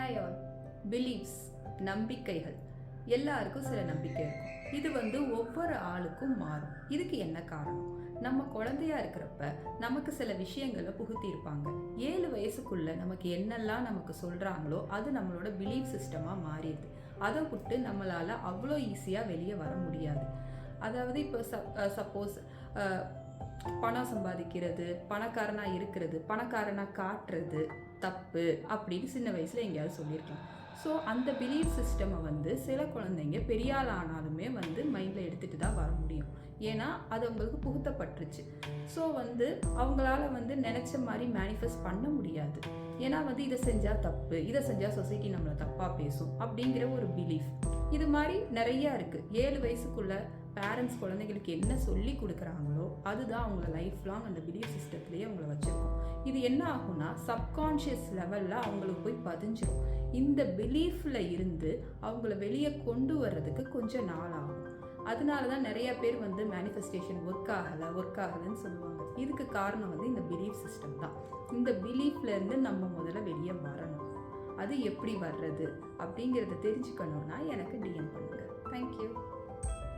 Hi all. Believes, நம்பிக்கைகள். எல்லாருக்கும் சில நம்பிக்கை இருக்கும். இது ஒவ்வொரு ஆளுக்கும் மாறும். இதுக்கு என்ன காரணம்? நம்ம குழந்தையா இருக்கிறப்ப நமக்கு சில விஷயங்களை புகுத்தியிருப்பாங்க. 7 வயசுக்குள்ள நமக்கு என்னெல்லாம் நமக்கு சொல்றாங்களோ அது நம்மளோட பிலீஃப் சிஸ்டமா மாறிடுது. அதை விட்டு நம்மளால அவ்வளோ ஈஸியா வெளியே வர முடியாது. அதாவது இப்போ சப்போஸ் பணம் சம்பாதிக்கிறது, பணக்காரனா இருக்கிறது, பணக்காரனா காட்டுறது தப்பு அப்படின்னு சின்ன வயசுல எங்கேயாவது சொல்லியிருக்கலாம். ஸோ அந்த பிலீஃப் சிஸ்டமை சில குழந்தைங்க பெரிய ஆள் ஆனாலுமே மைண்டில் எடுத்துகிட்டு தான் வர முடியும். ஏன்னா அது அவங்களுக்கு புகுத்தப்பட்டுருச்சு. ஸோ அவங்களால நினச்ச மாதிரி மேனிஃபெஸ்ட் பண்ண முடியாது. ஏன்னா இதை செஞ்சால் தப்பு, இதை செஞ்சால் சொசைட்டி நம்மளை தப்பாக பேசும் அப்படிங்கிற ஒரு பிலீஃப். இது மாதிரி நிறையா இருக்குது. 7 வயசுக்குள்ள பேரண்ட்ஸ் குழந்தைங்களுக்கு என்ன சொல்லி கொடுக்குறாங்களோ அதுதான் அவங்கள லைஃப் லாங் அந்த பிலீஃப் சிஸ்டத்துலேயே அவங்கள வச்சுருக்கோம். இது என்ன ஆகும்னா சப்கான்ஷியஸ் லெவலில் அவங்களுக்கு போய் பதிஞ்சிடும். இந்த பிலீஃபில் இருந்து அவங்கள வெளியே கொண்டு வர்றதுக்கு கொஞ்சம் நாள் ஆகும். அதனால தான் நிறைய பேர் மேனிஃபெஸ்டேஷன் ஒர்க் ஆகலைன்னு சொல்லுவாங்க. இதுக்கு காரணம் இந்த பிலீஃப் சிஸ்டம் தான். இந்த பிலீஃப்லேருந்து நம்ம முதல்ல வெளியே வரணும். அது எப்படி வர்றது அப்படிங்கிறத தெரிஞ்சுக்கணுன்னா எனக்கு டிஎம் பண்ணுங்கள். தேங்க்யூ.